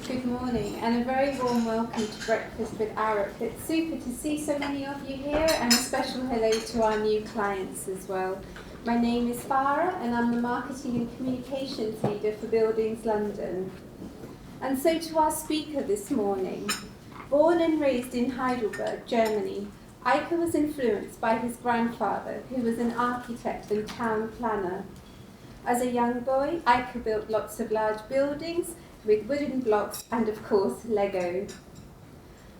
good morning, and a very warm welcome to Breakfast with Arup. It's super to see so many of you here, and a special hello to our new clients as well. My name is Farah, and I'm the Marketing and Communications Leader for Buildings London. And so to our speaker this morning. Born and raised in Heidelberg, Germany, Eike was influenced by his grandfather, who was an architect and town planner. As a young boy, Eike built lots of large buildings with wooden blocks and, of course, Lego.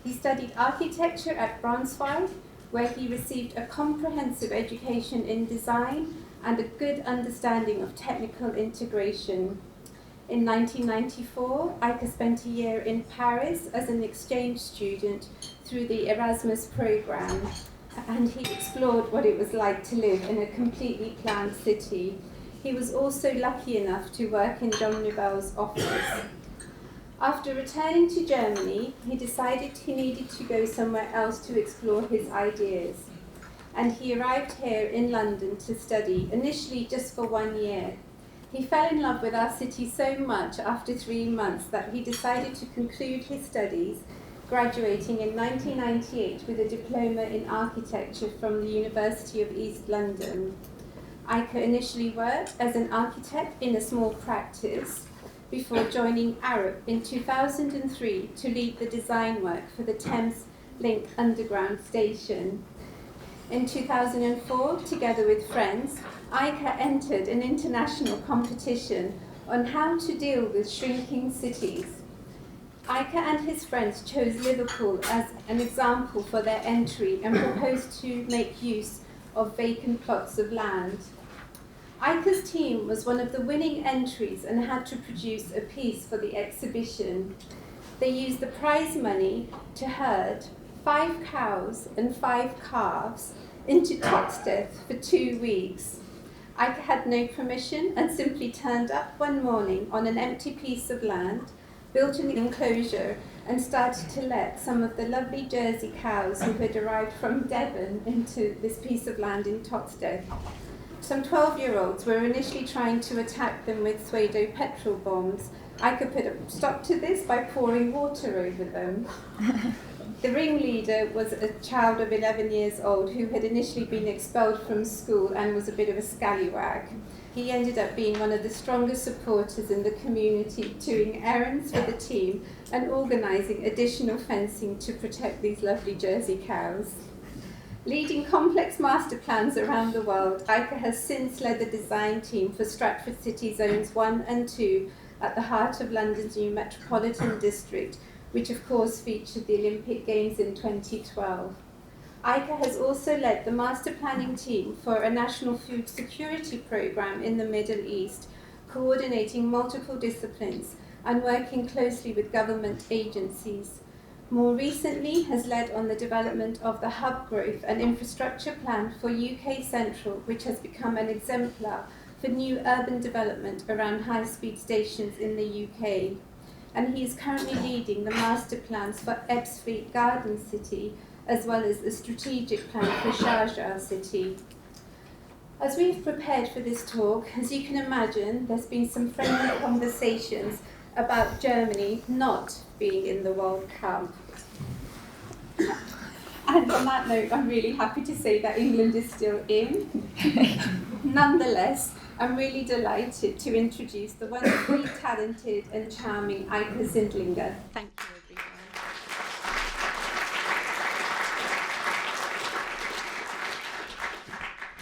He studied architecture at Braunschweig, where he received a comprehensive education in design and a good understanding of technical integration. In 1994, Eike spent a year in Paris as an exchange student through the Erasmus program, and he explored what it was like to live in a completely planned city. He was also lucky enough to work in John Nouvel's office. After returning to Germany, he decided he needed to go somewhere else to explore his ideas. And he arrived here in London to study, initially just for 1 year. He fell in love with our city so much after 3 months that he decided to conclude his studies, graduating in 1998 with a diploma in architecture from the University of East London. Eike initially worked as an architect in a small practice before joining Arup in 2003 to lead the design work for the Thames Link Underground station. In 2004, together with friends, Eike entered an international competition on how to deal with shrinking cities. Eike and his friends chose Liverpool as an example for their entry and proposed to make use of vacant plots of land. Eike's team was one of the winning entries and had to produce a piece for the exhibition. They used the prize money to herd 5 cows and 5 calves into Toxteth for 2 weeks. Eike had no permission and simply turned up one morning on an empty piece of land, built an enclosure, and started to let some of the lovely Jersey cows who had arrived from Devon into this piece of land in Toxteth. Some 12-year-olds were initially trying to attack them with Suedo petrol bombs. Eike put a stop to this by pouring water over them. The ringleader was a child of 11 years old who had initially been expelled from school and was a bit of a scallywag. He ended up being one of the strongest supporters in the community, doing errands for the team and organising additional fencing to protect these lovely Jersey cows. Leading complex master plans around the world, Eike has since led the design team for Stratford City Zones 1 and 2 at the heart of London's new Metropolitan District, which of course featured the Olympic Games in 2012. Eike has also led the master planning team for a national food security programme in the Middle East, coordinating multiple disciplines and working closely with government agencies. More recently, has led on the development of the Hub Growth and Infrastructure Plan for UK Central, which has become an exemplar for new urban development around high-speed stations in the UK. And he is currently leading the master plans for Ebbsfleet Garden City, as well as the strategic plan for Sharjah City. As we've prepared for this talk, as you can imagine, there's been some friendly conversations about Germany not being in the World Cup. And on that note, I'm really happy to say that England is still in. Nonetheless, I'm really delighted to introduce the wonderfully talented and charming Eike Zindlinger. Thank you, everyone.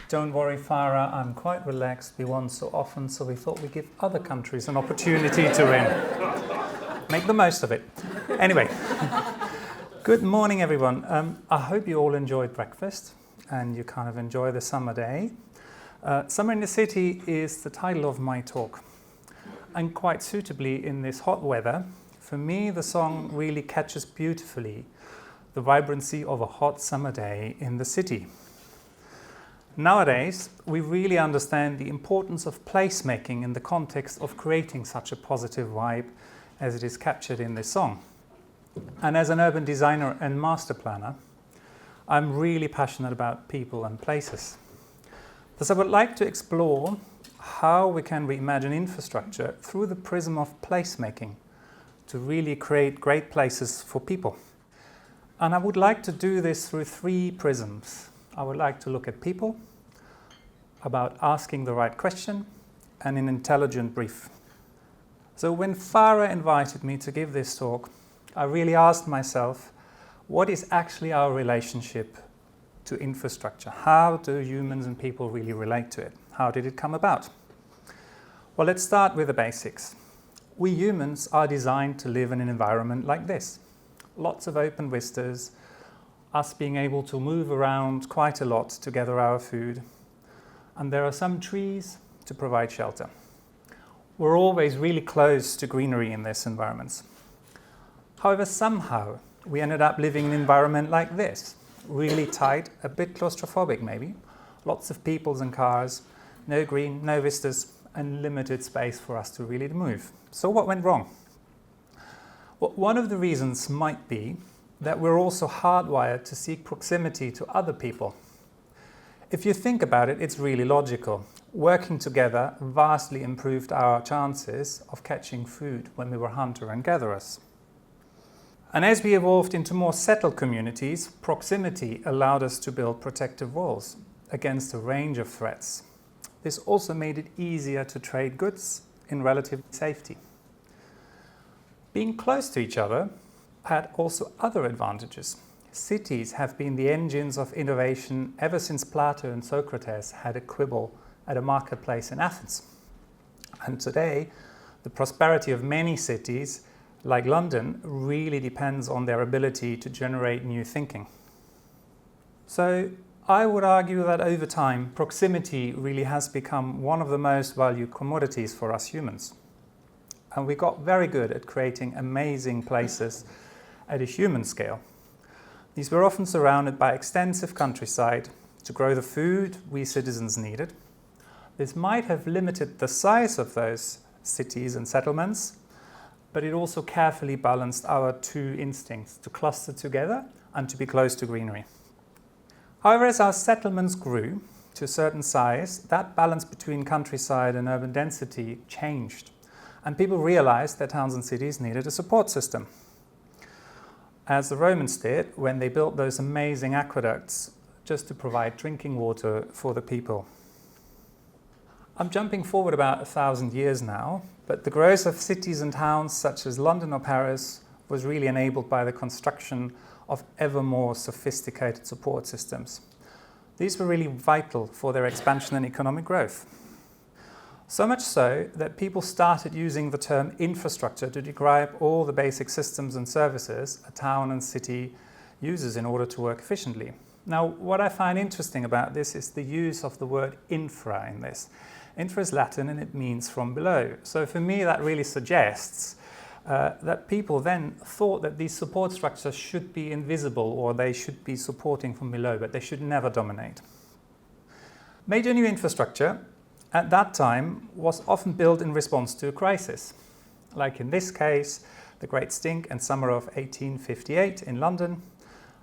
Don't worry, Farah, I'm quite relaxed. We won so often, so we thought we'd give other countries an opportunity to win. Make the most of it. Anyway, good morning, everyone. I hope you all enjoyed breakfast and you kind of enjoy the summer day. Summer in the City is the title of my talk. And quite suitably in this hot weather, for me the song really catches beautifully the vibrancy of a hot summer day in the city. Nowadays, we really understand the importance of placemaking in the context of creating such a positive vibe as it is captured in this song. And as an urban designer and master planner, I'm really passionate about people and places. Thus, I would like to explore how we can reimagine infrastructure through the prism of placemaking to really create great places for people. And I would like to do this through 3 prisms. I would like to look at people, about asking the right question, and an intelligent brief. So when Farah invited me to give this talk, I really asked myself, what is actually our relationship to infrastructure? How do humans and people really relate to it? How did it come about? Well, let's start with the basics. We humans are designed to live in an environment like this. Lots of open vistas, us being able to move around quite a lot to gather our food, and there are some trees to provide shelter. We're always really close to greenery in these environments. However, somehow we ended up living in an environment like this, really tight, a bit claustrophobic maybe, lots of peoples and cars, no green, no vistas, and limited space for us to really move. So what went wrong? Well, one of the reasons might be that we're also hardwired to seek proximity to other people. If you think about it, it's really logical. Working together vastly improved our chances of catching food when we were hunter and gatherers. And as we evolved into more settled communities, proximity allowed us to build protective walls against a range of threats. This also made it easier to trade goods in relative safety. Being close to each other had also other advantages. Cities have been the engines of innovation ever since Plato and Socrates had a quibble at a marketplace in Athens. And today, the prosperity of many cities, like London, really depends on their ability to generate new thinking. So I would argue that over time, proximity really has become one of the most valued commodities for us humans. And we got very good at creating amazing places at a human scale. These were often surrounded by extensive countryside to grow the food we citizens needed. This might have limited the size of those cities and settlements, but it also carefully balanced our 2 instincts, to cluster together and to be close to greenery. However, as our settlements grew to a certain size, that balance between countryside and urban density changed, and people realized that towns and cities needed a support system, as the Romans did when they built those amazing aqueducts just to provide drinking water for the people. I'm jumping forward about 1,000 years now, but the growth of cities and towns such as London or Paris was really enabled by the construction of ever more sophisticated support systems. These were really vital for their expansion and economic growth. So much so that people started using the term infrastructure to describe all the basic systems and services a town and city uses in order to work efficiently. Now, what I find interesting about this is the use of the word infra in this. Infra is Latin and it means from below. So for me, that really suggests that people then thought that these support structures should be invisible or they should be supporting from below, but they should never dominate. Major new infrastructure at that time was often built in response to a crisis. Like in this case, the Great Stink in summer of 1858 in London.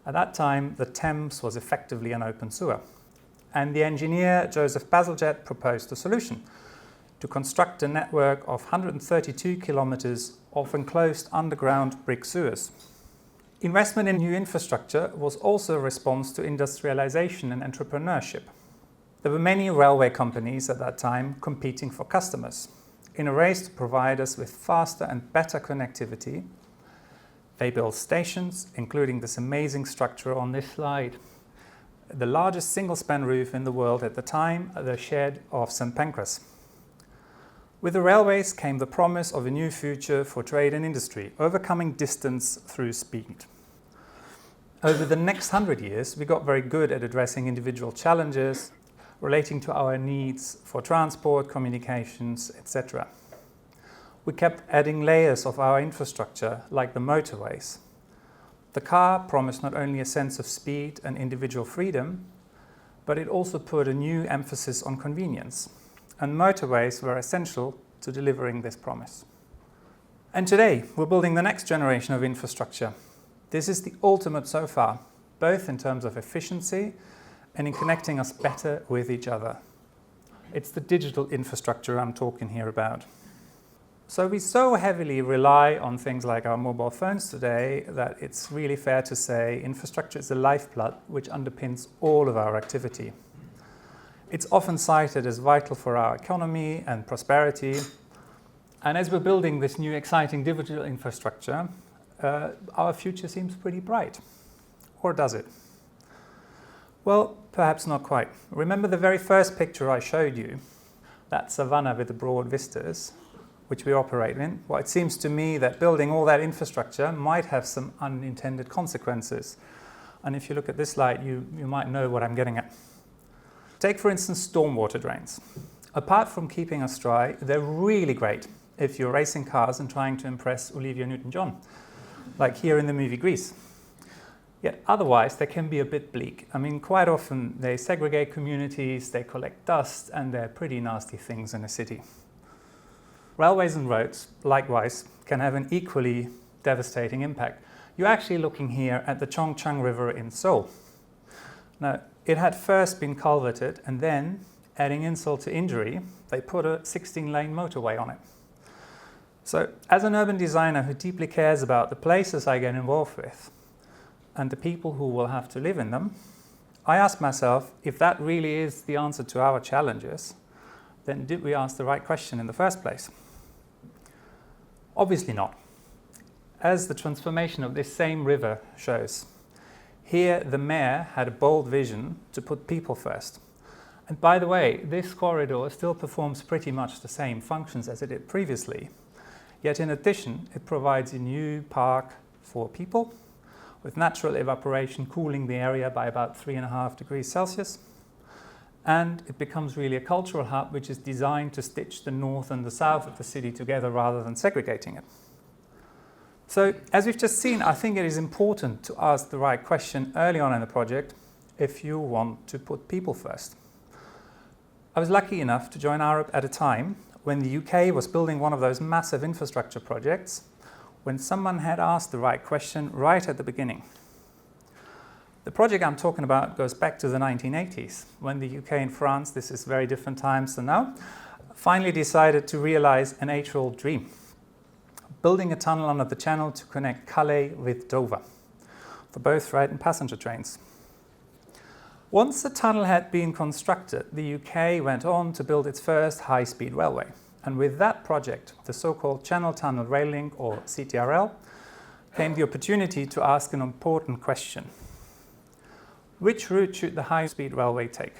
At that time, the Thames was effectively an open sewer. And the engineer Joseph Bazalgette proposed a solution: to construct a network of 132 kilometers of enclosed underground brick sewers. Investment in new infrastructure was also a response to industrialization and entrepreneurship. There were many railway companies at that time competing for customers. In a race to provide us with faster and better connectivity, they built stations, including this amazing structure on this slide. The largest single-span roof in the world at the time, the Shed of St. Pancras. With the railways came the promise of a new future for trade and industry, overcoming distance through speed. Over the next 100 years, we got very good at addressing individual challenges relating to our needs for transport, communications, etc. We kept adding layers of our infrastructure, like the motorways. The car promised not only a sense of speed and individual freedom, but it also put a new emphasis on convenience. And motorways were essential to delivering this promise. And today, we're building the next generation of infrastructure. This is the ultimate so far, both in terms of efficiency and in connecting us better with each other. It's the digital infrastructure I'm talking here about. So we so heavily rely on things like our mobile phones today that it's really fair to say infrastructure is the lifeblood which underpins all of our activity. It's often cited as vital for our economy and prosperity. And as we're building this new exciting digital infrastructure, our future seems pretty bright. Or does it? Well, perhaps not quite. Remember the very first picture I showed you, that savanna with the broad vistas, which we operate in? Well, it seems to me that building all that infrastructure might have some unintended consequences. And if you look at this slide, you might know what I'm getting at. Take, for instance, stormwater drains. Apart from keeping us dry, they're really great if you're racing cars and trying to impress Olivia Newton-John, like here in the movie Grease. Yet otherwise, they can be a bit bleak. I mean, quite often they segregate communities, they collect dust, and they're pretty nasty things in a city. Railways and roads, likewise, can have an equally devastating impact. You're actually looking here at the Chongcheng River in Seoul. Now, it had first been culverted, and then, adding insult to injury, they put a 16-lane motorway on it. So, as an urban designer who deeply cares about the places I get involved with and the people who will have to live in them, I ask myself, if that really is the answer to our challenges, then did we ask the right question in the first place? Obviously not. As the transformation of this same river shows, here the mayor had a bold vision to put people first. And by the way, this corridor still performs pretty much the same functions as it did previously. Yet in addition, it provides a new park for people with natural evaporation cooling the area by about 3.5 degrees Celsius. And it becomes really a cultural hub which is designed to stitch the north and the south of the city together rather than segregating it. So, as we've just seen, I think it is important to ask the right question early on in the project if you want to put people first. I was lucky enough to join Arup at a time when the UK was building one of those massive infrastructure projects, when someone had asked the right question right at the beginning. The project I'm talking about goes back to the 1980s, when the UK and France, this is very different times than now, finally decided to realize an age-old dream, building a tunnel under the Channel to connect Calais with Dover, for both freight and passenger trains. Once the tunnel had been constructed, the UK went on to build its first high-speed railway. And with that project, the so-called Channel Tunnel Rail Link, or CTRL, came the opportunity to ask an important question. Which route should the high-speed railway take?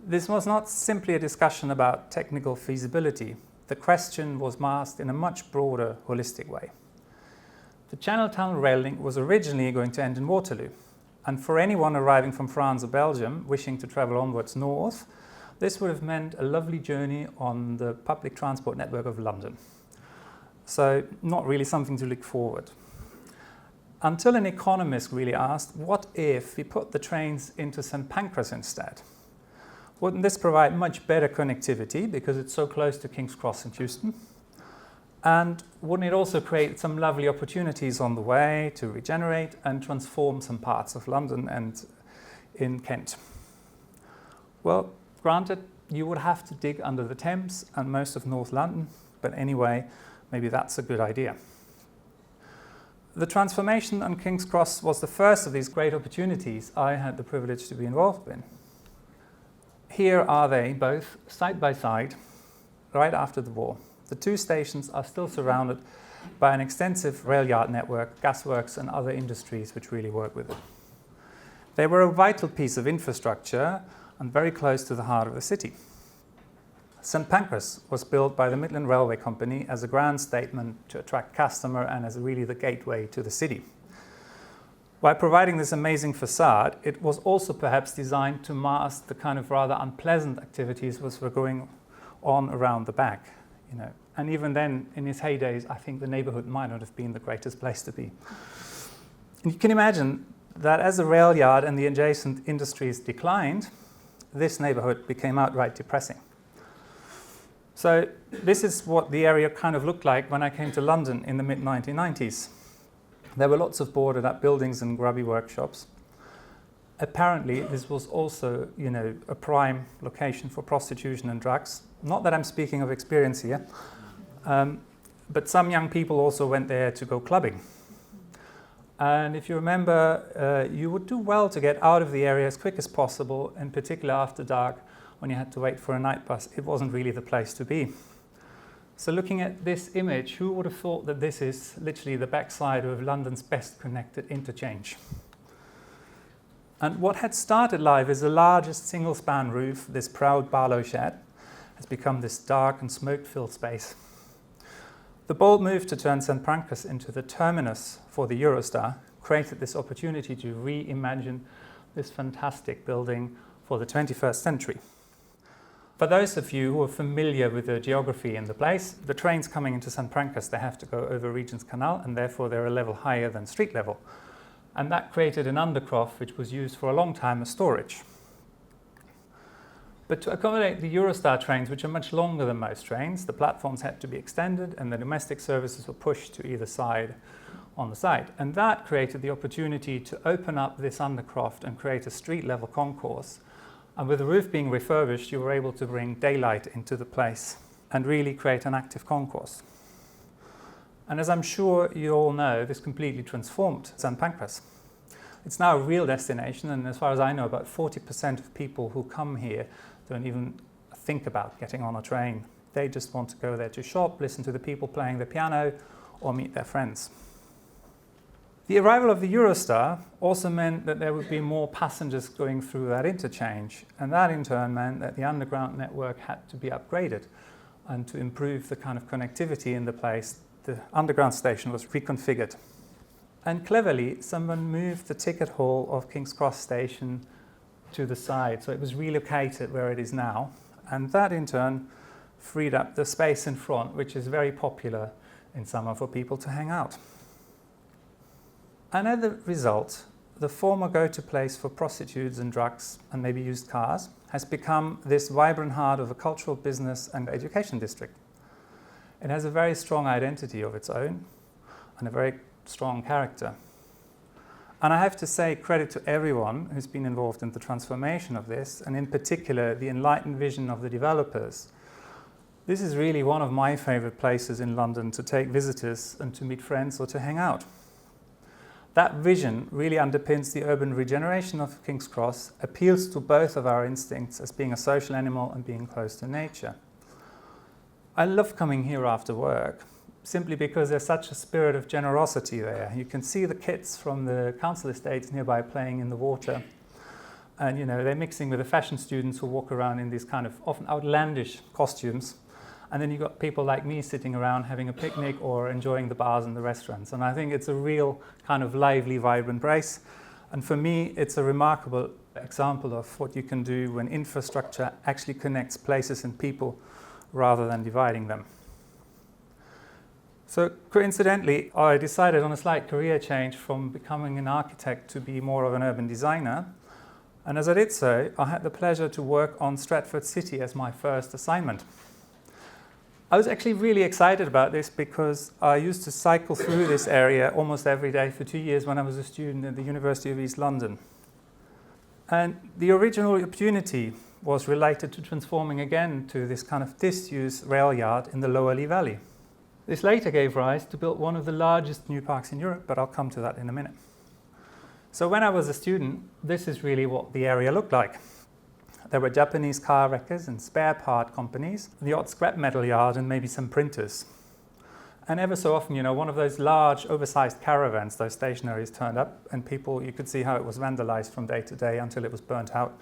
This was not simply a discussion about technical feasibility. The question was masked in a much broader, holistic way. The Channel Tunnel Rail Link was originally going to end in Waterloo, and for anyone arriving from France or Belgium wishing to travel onwards north, this would have meant a lovely journey on the public transport network of London. So, not really something to look forward. Until an economist really asked, what if we put the trains into St Pancras instead? Wouldn't this provide much better connectivity because it's so close to King's Cross in Houston? And wouldn't it also create some lovely opportunities on the way to regenerate and transform some parts of London and in Kent? Well, granted, you would have to dig under the Thames and most of North London, but anyway, maybe that's a good idea. The transformation on King's Cross was the first of these great opportunities I had the privilege to be involved in. Here are they, both side by side, right after the war. The two stations are still surrounded by an extensive rail yard network, gasworks and other industries which really work with it. They were a vital piece of infrastructure and very close to the heart of the city. St Pancras was built by the Midland Railway Company as a grand statement to attract customer and as really the gateway to the city. By providing this amazing facade, it was also perhaps designed to mask the kind of rather unpleasant activities which were going on around the back. And even then, in its heydays, I think the neighborhood might not have been the greatest place to be. And you can imagine that as the rail yard and the adjacent industries declined, this neighborhood became outright depressing. So this is what the area kind of looked like when I came to London in the mid-1990s. There were lots of boarded up buildings and grubby workshops. Apparently, this was also, a prime location for prostitution and drugs. Not that I'm speaking of experience here. But some young people also went there to go clubbing. And if you remember, you would do well to get out of the area as quick as possible, in particular after dark, when you had to wait for a night bus. It wasn't really the place to be. So looking at this image, who would have thought that this is literally the backside of London's best connected interchange? And what had started life as the largest single-span roof, this proud Barlow shed, has become this dark and smoke-filled space. The bold move to turn St Pancras into the terminus for the Eurostar created this opportunity to reimagine this fantastic building for the 21st century. For those of you who are familiar with the geography in the place, the trains coming into St Pancras, they have to go over Regent's Canal, and therefore they're a level higher than street level. And that created an undercroft which was used for a long time as storage. But to accommodate the Eurostar trains, which are much longer than most trains, the platforms had to be extended and the domestic services were pushed to either side on the site. And that created the opportunity to open up this undercroft and create a street level concourse. And with the roof being refurbished, you were able to bring daylight into the place and really create an active concourse. And as I'm sure you all know, this completely transformed St Pancras. It's now a real destination, and as far as I know, about 40% of people who come here don't even think about getting on a train. They just want to go there to shop, listen to the people playing the piano, or meet their friends. The arrival of the Eurostar also meant that there would be more passengers going through that interchange, and that in turn meant that the underground network had to be upgraded. And to improve the kind of connectivity in the place, the underground station was reconfigured. And cleverly, someone moved the ticket hall of King's Cross Station to the side, so it was relocated where it is now. And that in turn freed up the space in front, which is very popular in summer for people to hang out. And as a result, the former go-to place for prostitutes and drugs and maybe used cars has become this vibrant heart of a cultural business and education district. It has a very strong identity of its own and a very strong character. And I have to say credit to everyone who's been involved in the transformation of this, and in particular the enlightened vision of the developers. This is really one of my favorite places in London to take visitors and to meet friends or to hang out. That vision really underpins the urban regeneration of King's Cross, appeals to both of our instincts as being a social animal and being close to nature. I love coming here after work, simply because there's such a spirit of generosity there. You can see the kids from the council estates nearby playing in the water. And they're mixing with the fashion students who walk around in these kind of often outlandish costumes. And then you've got people like me sitting around having a picnic or enjoying the bars and the restaurants. And I think it's a real kind of lively, vibrant place. And for me, it's a remarkable example of what you can do when infrastructure actually connects places and people rather than dividing them. So coincidentally, I decided on a slight career change from becoming an architect to be more of an urban designer. And as I did so, I had the pleasure to work on Stratford City as my first assignment. I was actually really excited about this because I used to cycle through this area almost every day for 2 years when I was a student at the University of East London. And the original opportunity was related to transforming again to this kind of disused rail yard in the Lower Lee Valley. This later gave rise to build one of the largest new parks in Europe, but I'll come to that in a minute. So when I was a student, this is really what the area looked like. There were Japanese car wreckers and spare part companies, the odd scrap metal yard, and maybe some printers. And ever so often, one of those large, oversized caravans, those stationaries turned up, and you could see how it was vandalized from day to day until it was burnt out.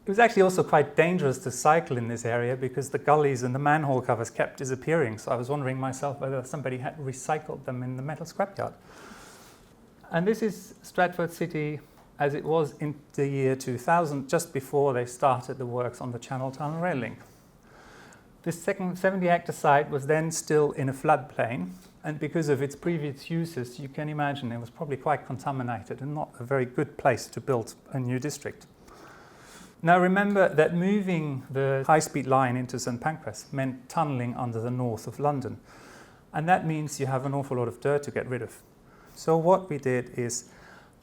It was actually also quite dangerous to cycle in this area because the gullies and the manhole covers kept disappearing. So I was wondering myself whether somebody had recycled them in the metal scrapyard. And this is Stratford City as it was in the year 2000, just before they started the works on the Channel Tunnel rail link. This second 70-hectare site was then still in a floodplain, and because of its previous uses, you can imagine it was probably quite contaminated and not a very good place to build a new district. Now remember that moving the high-speed line into St Pancras meant tunnelling under the north of London, and that means you have an awful lot of dirt to get rid of. So what we did is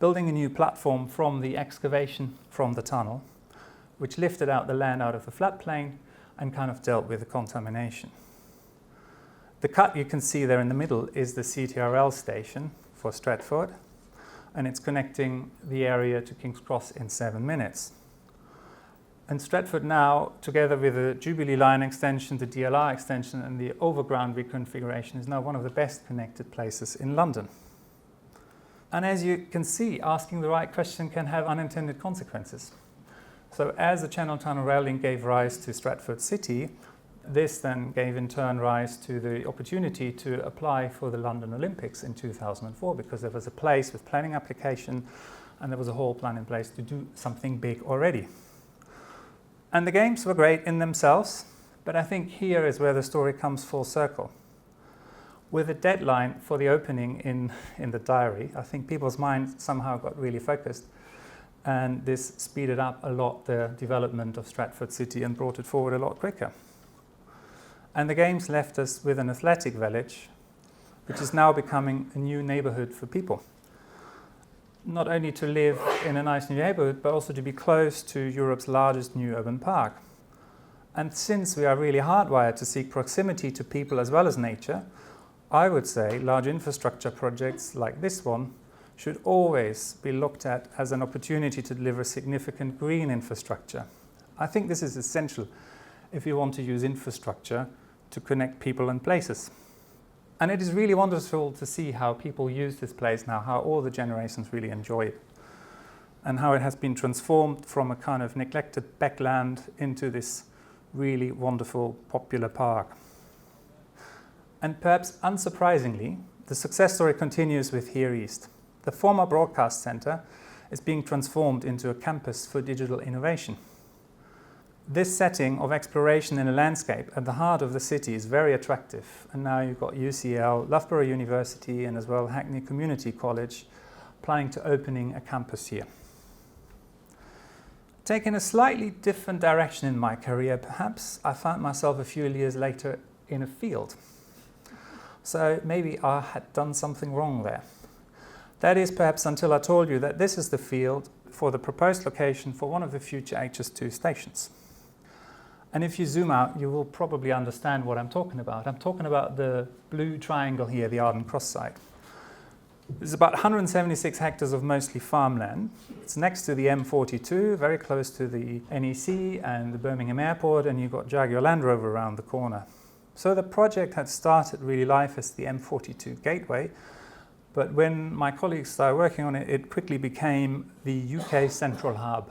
building a new platform from the excavation from the tunnel, which lifted out the land out of the floodplain and kind of dealt with the contamination. The cut you can see there in the middle is the CTRL station for Stretford, and it's connecting the area to King's Cross in 7 minutes. And Stretford now, together with the Jubilee Line extension, the DLR extension and the overground reconfiguration, is now one of the best connected places in London. And as you can see, asking the right question can have unintended consequences. So as the Channel Tunnel Rail Link gave rise to Stratford City, this then gave in turn rise to the opportunity to apply for the London Olympics in 2004, because there was a place with planning application and there was a whole plan in place to do something big already. And the games were great in themselves, but I think here is where the story comes full circle. With a deadline for the opening in the diary, I think people's minds somehow got really focused, and this speeded up a lot the development of Stratford City and brought it forward a lot quicker. And the games left us with an athletic village, which is now becoming a new neighborhood for people. Not only to live in a nice new neighborhood, but also to be close to Europe's largest new urban park. And since we are really hardwired to seek proximity to people as well as nature, I would say large infrastructure projects like this one should always be looked at as an opportunity to deliver significant green infrastructure. I think this is essential if you want to use infrastructure to connect people and places. And it is really wonderful to see how people use this place now, how all the generations really enjoy it, and how it has been transformed from a kind of neglected backland into this really wonderful, popular park. And perhaps unsurprisingly, the success story continues with Here East. The former broadcast centre is being transformed into a campus for digital innovation. This setting of exploration in a landscape at the heart of the city is very attractive, and now you've got UCL, Loughborough University and as well Hackney Community College planning to opening a campus here. Taking a slightly different direction in my career perhaps, I found myself a few years later in a field. So maybe I had done something wrong there. That is perhaps until I told you that this is the field for the proposed location for one of the future HS2 stations. And if you zoom out, you will probably understand what I'm talking about. I'm talking about the blue triangle here, the Arden Cross site. There's about 176 hectares of mostly farmland. It's next to the M42, very close to the NEC and the Birmingham Airport, and you've got Jaguar Land Rover around the corner. So the project had started really life as the M42 gateway, but when my colleagues started working on it, it quickly became the UK central hub.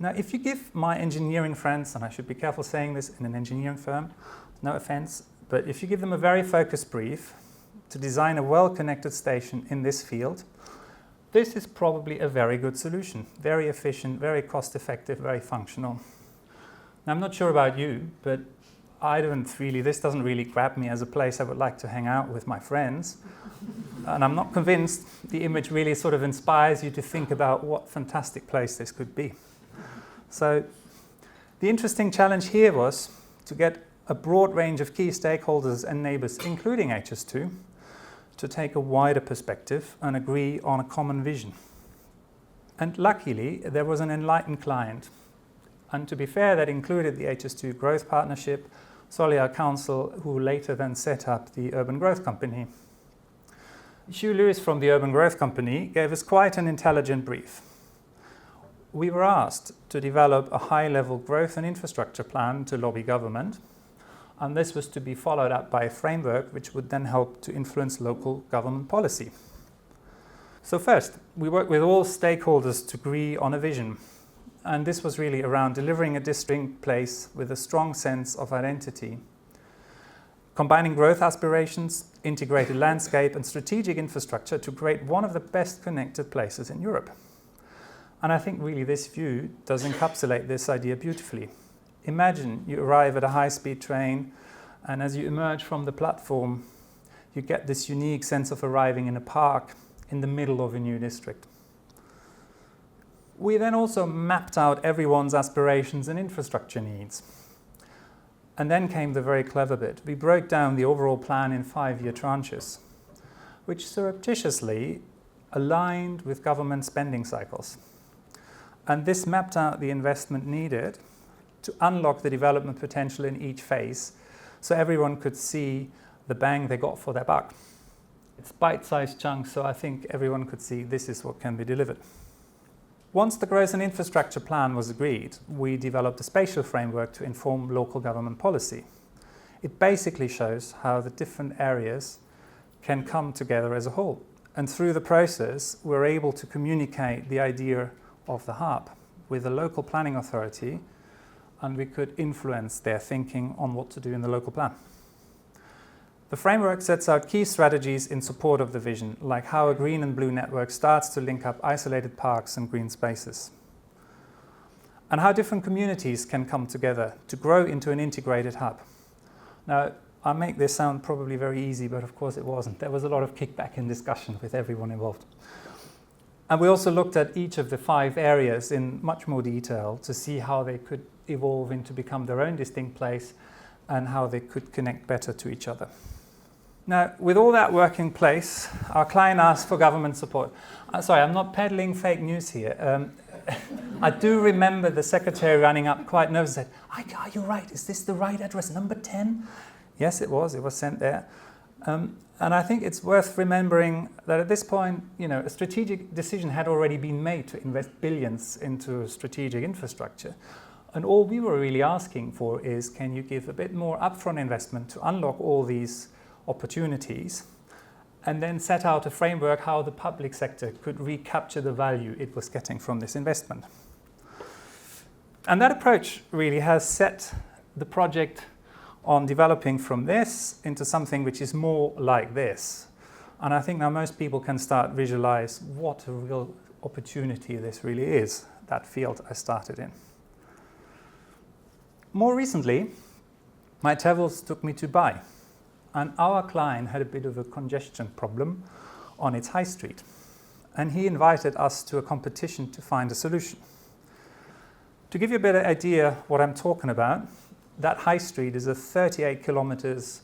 Now, if you give my engineering friends, and I should be careful saying this in an engineering firm, no offense, but if you give them a very focused brief to design a well-connected station in this field, this is probably a very good solution. Very efficient, very cost-effective, very functional. Now, I'm not sure about you, but this doesn't really grab me as a place I would like to hang out with my friends. And I'm not convinced the image really sort of inspires you to think about what fantastic place this could be. So the interesting challenge here was to get a broad range of key stakeholders and neighbours, including HS2, to take a wider perspective and agree on a common vision. And luckily, there was an enlightened client. And to be fair, that included the HS2 Growth Partnership, Solihull Council, who later then set up the Urban Growth Company. Hugh Lewis from the Urban Growth Company gave us quite an intelligent brief. We were asked to develop a high-level growth and infrastructure plan to lobby government, and this was to be followed up by a framework which would then help to influence local government policy. So first, we worked with all stakeholders to agree on a vision, and this was really around delivering a distinct place with a strong sense of identity, combining growth aspirations, integrated landscape and strategic infrastructure to create one of the best connected places in Europe. And I think really this view does encapsulate this idea beautifully. Imagine you arrive at a high-speed train, and as you emerge from the platform, you get this unique sense of arriving in a park in the middle of a new district. We then also mapped out everyone's aspirations and infrastructure needs. And then came the very clever bit. We broke down the overall plan in 5-year tranches, which surreptitiously aligned with government spending cycles. And this mapped out the investment needed to unlock the development potential in each phase, so everyone could see the bang they got for their buck. It's bite-sized chunks, so I think everyone could see this is what can be delivered. Once the Growth and Infrastructure Plan was agreed, we developed a spatial framework to inform local government policy. It basically shows how the different areas can come together as a whole. And through the process, we're able to communicate the idea of the hub with the local planning authority, and we could influence their thinking on what to do in the local plan. The framework sets out key strategies in support of the vision, like how a green and blue network starts to link up isolated parks and green spaces, and how different communities can come together to grow into an integrated hub. Now, I make this sound probably very easy, but of course it wasn't. There was a lot of kickback and discussion with everyone involved. And we also looked at each of the 5 areas in much more detail to see how they could evolve into become their own distinct place and how they could connect better to each other. Now, with all that work in place, our client asked for government support. Sorry, I'm not peddling fake news here. I do remember the secretary running up quite nervous and said, "Are you right? Is this the right address, number 10? Yes, it was. It was sent there. And I think it's worth remembering that at this point, a strategic decision had already been made to invest billions into strategic infrastructure. And all we were really asking for is, can you give a bit more upfront investment to unlock all these opportunities, and then set out a framework how the public sector could recapture the value it was getting from this investment. And that approach really has set the project on developing from this into something which is more like this. And I think now most people can start visualize what a real opportunity this really is, that field I started in. More recently, my travels took me to Dubai. And our client had a bit of a congestion problem on its high street. And he invited us to a competition to find a solution. To give you a better idea what I'm talking about, that high street is a 38 kilometers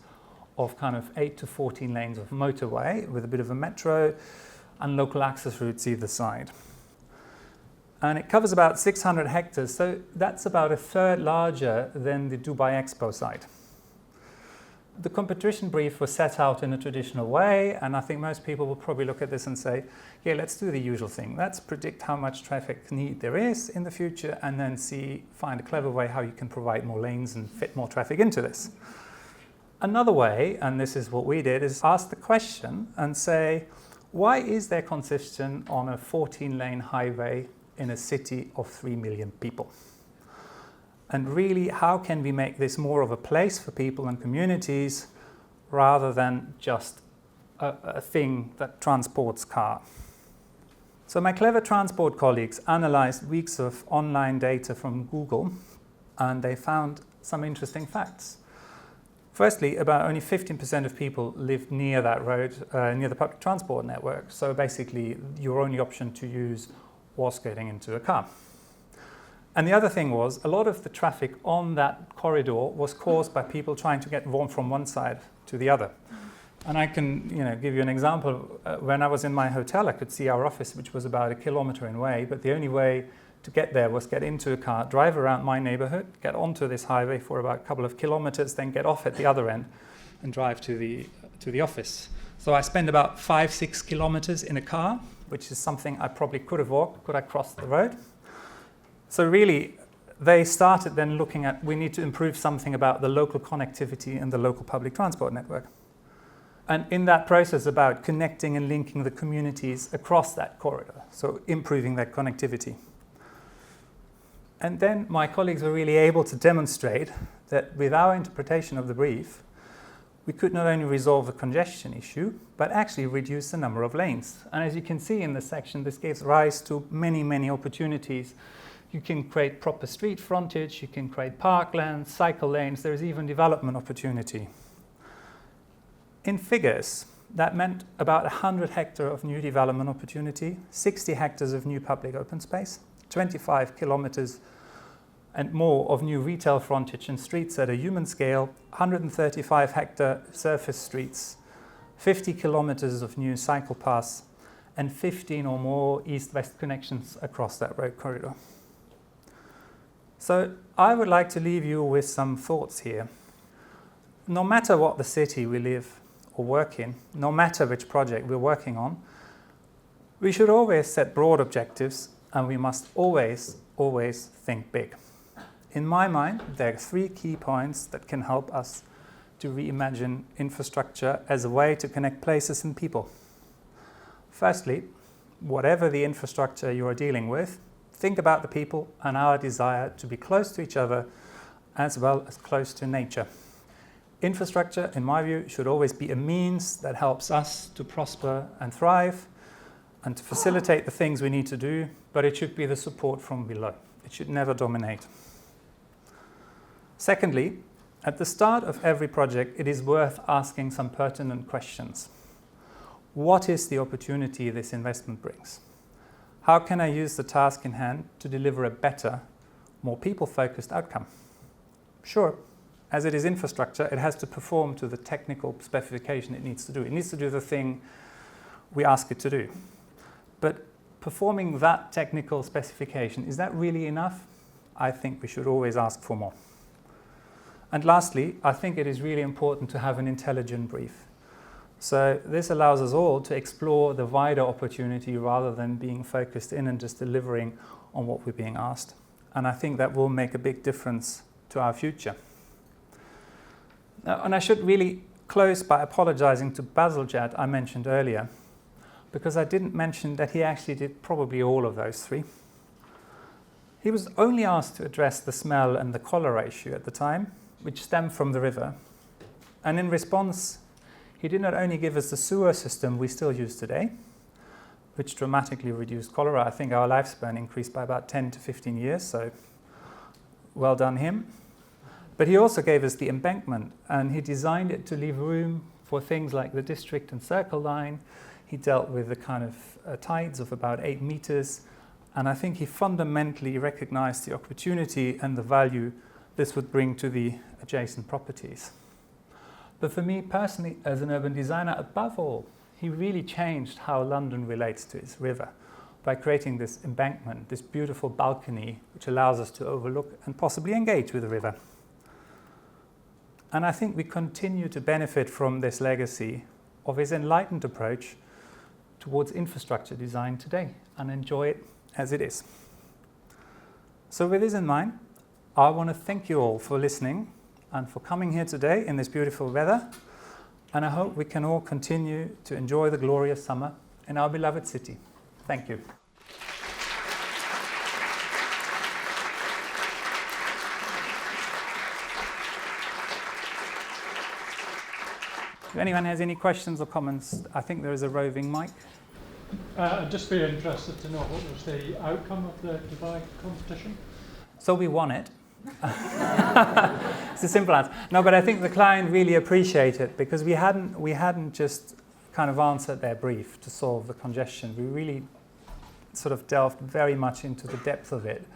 of kind of 8 to 14 lanes of motorway with a bit of a metro and local access routes either side. And it covers about 600 hectares, so that's about a third larger than the Dubai Expo site. The competition brief was set out in a traditional way, and I think most people will probably look at this and say, yeah, let's do the usual thing. Let's predict how much traffic need there is in the future and then find a clever way how you can provide more lanes and fit more traffic into this. Another way, and this is what we did, is ask the question and say, why is there congestion on a 14-lane highway in a city of 3 million people? And really, how can we make this more of a place for people and communities rather than just a thing that transports car? So my clever transport colleagues analyzed weeks of online data from Google, and they found some interesting facts. Firstly, about only 15% of people live near that road, near the public transport network. So basically, your only option to use was getting into a car. And the other thing was, a lot of the traffic on that corridor was caused by people trying to get from one side to the other. And I can give you an example. When I was in my hotel, I could see our office, which was about 1 kilometer away, but the only way to get there was get into a car, drive around my neighborhood, get onto this highway for about a couple of kilometers, then get off at the other end and drive to the office. So I spent about 5-6 kilometers in a car, which is something I probably could have walked, could I cross the road? So really, they started then looking at, we need to improve something about the local connectivity and the local public transport network. And in that process about connecting and linking the communities across that corridor, so improving that connectivity. And then my colleagues were really able to demonstrate that with our interpretation of the brief, we could not only resolve the congestion issue, but actually reduce the number of lanes. And as you can see in this section, this gives rise to many, many opportunities. You can create proper street frontage, you can create parklands, cycle lanes, there's even development opportunity. In figures, that meant about 100 hectares of new development opportunity, 60 hectares of new public open space, 25 kilometers and more of new retail frontage and streets at a human scale, 135 hectare surface streets, 50 kilometers of new cycle paths, and 15 or more east-west connections across that road corridor. So I would like to leave you with some thoughts here. no matter what the city we live or work in, no matter which project we're working on, we should always set broad objectives, and we must always think big. In my mind, there are 3 key points that can help us to reimagine infrastructure as a way to connect places and people. Firstly, whatever the infrastructure you are dealing with, think about the people and our desire to be close to each other as well as close to nature. Infrastructure, in my view, should always be a means that helps us to prosper and thrive and to facilitate the things we need to do, but it should be the support from below. It should never dominate. Secondly, at the start of every project, it is worth asking some pertinent questions. What is the opportunity this investment brings? How can I use the task in hand to deliver a better, more people-focused outcome? Sure, as it is infrastructure, it has to perform to the technical specification it needs to do. It needs to do the thing we ask it to do. But performing that technical specification, is that really enough? I think we should always ask for more. And lastly, I think it is really important to have an intelligent brief. So this allows us all to explore the wider opportunity rather than being focused in and just delivering on what we're being asked. And I think that will make a big difference to our future. Now, and I should really close by apologizing to Bazalgette I mentioned earlier, because I didn't mention that he actually did probably all of those 3. He was only asked to address the smell and the cholera issue at the time, which stemmed from the river. And in response, he did not only give us the sewer system we still use today, which dramatically reduced cholera. I think our lifespan increased by about 10 to 15 years, so well done him. But he also gave us the embankment, and he designed it to leave room for things like the district and circle line. He dealt with the kind of tides of about 8 meters, and I think he fundamentally recognized the opportunity and the value this would bring to the adjacent properties. But for me personally, as an urban designer, above all, he really changed how London relates to its river by creating this embankment, this beautiful balcony, which allows us to overlook and possibly engage with the river. And I think we continue to benefit from this legacy of his enlightened approach towards infrastructure design today and enjoy it as it is. So with this in mind, I want to thank you all for listening and for coming here today in this beautiful weather. And I hope we can all continue to enjoy the glorious summer in our beloved city. Thank you. If anyone has any questions or comments, I think there is a roving mic. I'd just be interested to know what was the outcome of the Dubai competition? So we won it. It's a simple answer. No, but I think the client really appreciated it because we hadn't just kind of answered their brief to solve the congestion. We really sort of delved very much into the depth of it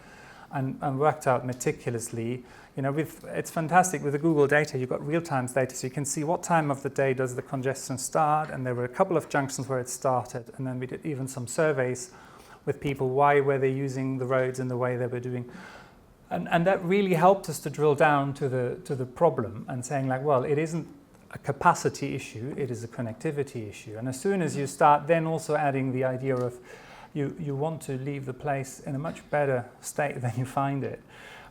and worked out meticulously. You know, it's fantastic with the Google data. You've got real-time data, so you can see what time of the day does the congestion start, and there were a couple of junctions where it started, and then we did even some surveys with people. Why were they using the roads in the way they were doing? And that really helped us to drill down to the problem and saying like, well, it isn't a capacity issue, it is a connectivity issue. And as soon as you start then also adding the idea of you want to leave the place in a much better state than you find it,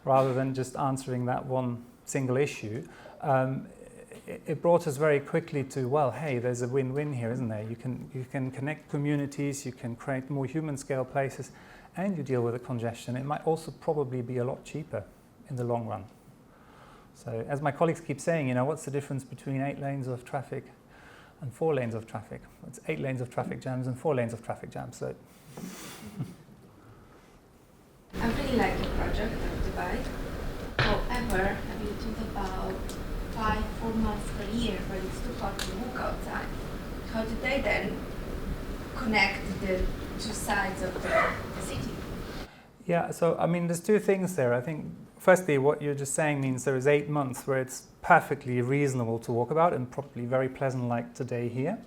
rather than just answering that one single issue, it brought us very quickly to, well, hey, there's a win-win here, isn't there? You can connect communities, you can create more human scale places, and you deal with the congestion. It might also probably be a lot cheaper in the long run. So as my colleagues keep saying, you know, what's the difference between 8 lanes of traffic and 4 lanes of traffic? It's 8 lanes of traffic jams and 4 lanes of traffic jams. So. I really like the project of Dubai. However, I've been talking about 5-4 months per year when it's too hot to walk outside. How do they then connect the 2 sides of the city? Yeah, so I mean, there's 2 things there. I think, firstly, what you're just saying means there is 8 months where it's perfectly reasonable to walk about and probably very pleasant like today here.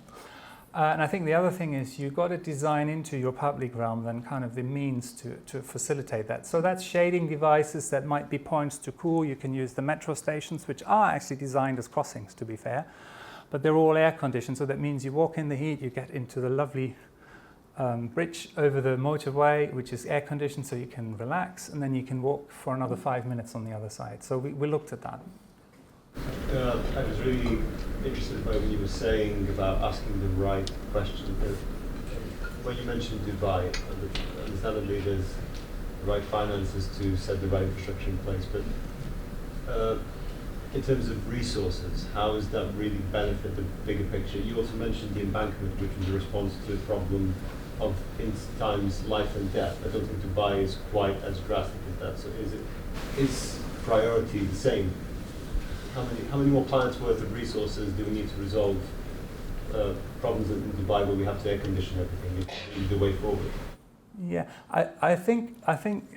And I think the other thing is you've got to design into your public realm then kind of the means to facilitate that. So that's shading devices that might be points to cool. You can use the metro stations, which are actually designed as crossings, to be fair. But they're all air conditioned, so that means you walk in the heat, you get into the lovely bridge over the motorway, which is air conditioned, so you can relax, and then you can walk for another 5 minutes on the other side. So we looked at that. I was really interested by what you were saying about asking the right question. When you mentioned Dubai, understandably there's the right finances to set the right infrastructure in place, but in terms of resources, how does that really benefit the bigger picture? You also mentioned the embankment, which was a response to a problem of in times life and death. I don't think Dubai is quite as drastic as that. So is priority the same? How many more planets worth of resources do we need to resolve problems in Dubai where we have to air condition everything? Is the way forward? Yeah, I think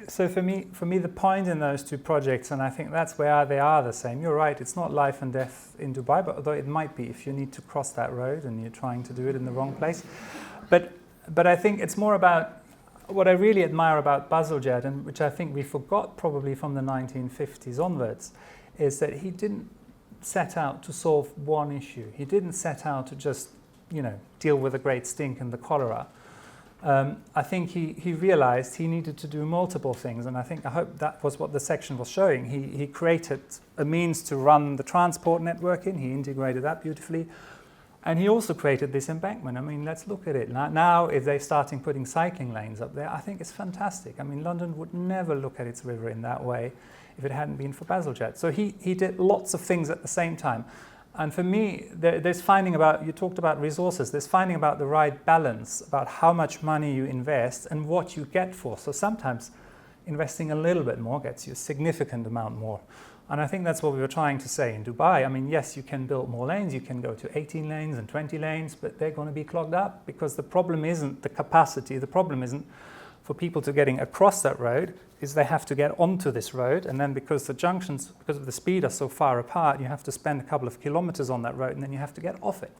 so. For me, the point in those two projects, and I think that's where they are the same. You're right. It's not life and death in Dubai, but although it might be if you need to cross that road and you're trying to do it in the wrong place. But I think it's more about what I really admire about Bazalgette, and which I think we forgot probably from the 1950s onwards, is that he didn't set out to solve one issue. He didn't set out to just, deal with the Great Stink and the cholera. I think he realized he needed to do multiple things, and I hope that was what the section was showing. He created a means to run the transport network in. He integrated that beautifully. And he also created this embankment. I mean, let's look at it. Now, if they're starting putting cycling lanes up there, I think it's fantastic. I mean, London would never look at its river in that way if it hadn't been for Bazalgette. So he did lots of things at the same time. And for me, there's finding about, you talked about resources, there's finding about the right balance, about how much money you invest and what you get for. So sometimes investing a little bit more gets you a significant amount more. And I think that's what we were trying to say in Dubai. I mean, yes, you can build more lanes, you can go to 18 lanes and 20 lanes, but they're going to be clogged up because the problem isn't the capacity, the problem isn't for people to getting across that road, is they have to get onto this road, and then because the junctions, because of the speed, are so far apart, you have to spend a couple of kilometers on that road, and then you have to get off it.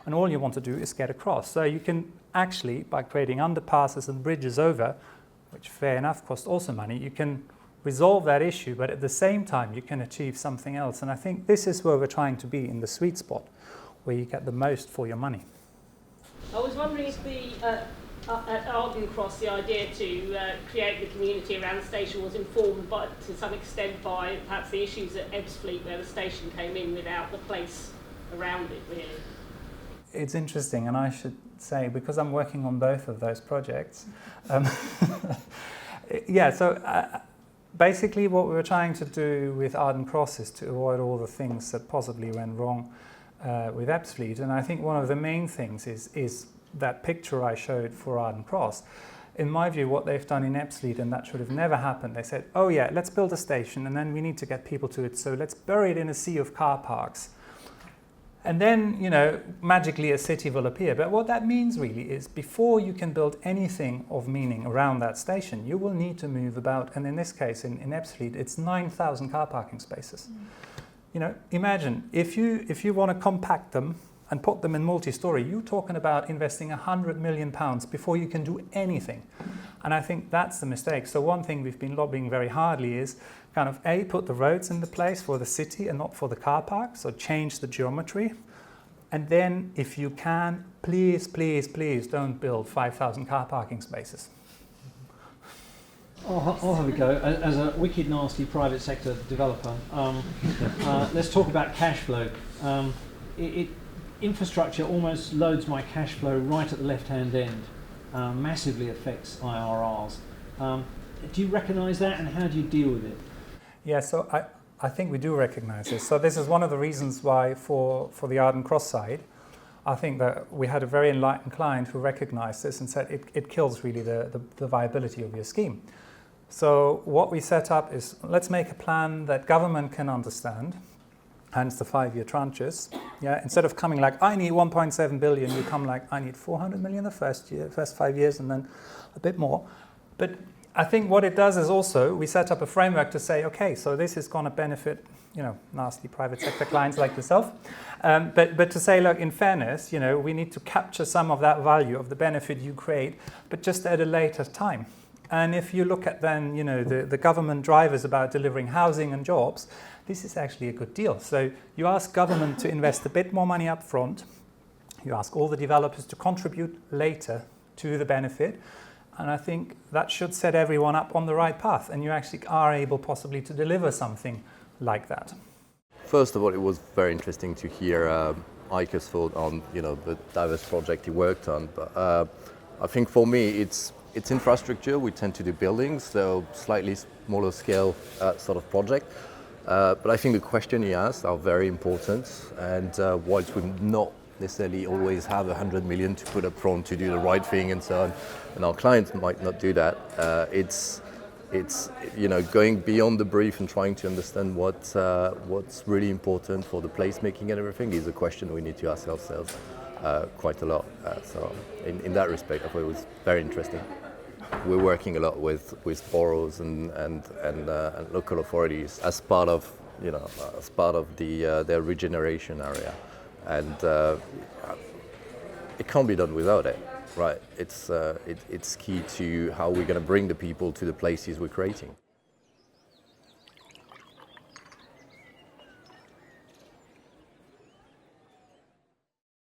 And all you want to do is get across. So you can actually, by creating underpasses and bridges over, which fair enough cost also money, you can resolve that issue, but at the same time you can achieve something else. And I think this is where we're trying to be, in the sweet spot, where you get the most for your money. I was wondering if at Arden Cross, the idea to create the community around the station was informed to some extent by perhaps the issues at Ebbsfleet, where the station came in without the place around it, really. It's interesting, and I should say, because I'm working on both of those projects, basically what we were trying to do with Arden Cross is to avoid all the things that possibly went wrong with Ebbsfleet. And I think one of the main things is that picture I showed for Arden Cross. In my view, what they've done in Ebbsfleet, and that should have never happened, they said, oh yeah, let's build a station and then we need to get people to it, so let's bury it in a sea of car parks. And then, magically a city will appear. But what that means really is before you can build anything of meaning around that station, you will need to move about, and in this case, in Ebbsfleet, it's 9,000 car parking spaces. Imagine, if you want to compact them and put them in multi-story, you're talking about investing £100 million before you can do anything. And I think that's the mistake. So one thing we've been lobbying very hardly is kind of put the roads into place for the city and not for the car park, so change the geometry. And then if you can, please, please, please don't build 5,000 car parking spaces. I'll have a go. As a wicked nasty private sector developer, let's talk about cash flow. Infrastructure almost loads my cash flow right at the left-hand end, massively affects IRRs. Do you recognise that, and how do you deal with it? Yeah, so I think we do recognise this. So this is one of the reasons why for the Arden Cross side, I think that we had a very enlightened client who recognised this and said it kills really the viability of your scheme. So what we set up is, let's make a plan that government can understand, hence the 5-year tranches. Yeah, instead of coming like, I need 1.7 billion, you come like, I need 400 million the first 5 years and then a bit more. But I think what it does is also we set up a framework to say, okay, so this is going to benefit, nasty private sector clients like yourself. But to say, look, in fairness, we need to capture some of that value of the benefit you create, but just at a later time. And if you look at then, the government drivers about delivering housing and jobs, this is actually a good deal. So you ask government to invest a bit more money up front. You ask all the developers to contribute later to the benefit. And I think that should set everyone up on the right path. And you actually are able possibly to deliver something like that. First of all, it was very interesting to hear Ike's thought on the diverse project he worked on. But I think for me, it's infrastructure. We tend to do buildings, so slightly smaller scale sort of project. But I think the question he asked are very important. And whilst we not necessarily always have 100 million to put up front to do the right thing and so on, and our clients might not do that, it's going beyond the brief and trying to understand what's really important for the placemaking and everything is a question we need to ask ourselves quite a lot. So in that respect, I thought it was very interesting. We're working a lot with boroughs and local authorities as part of their regeneration area, and it can't be done without it. Right, it's key to how we're going to bring the people to the places we're creating.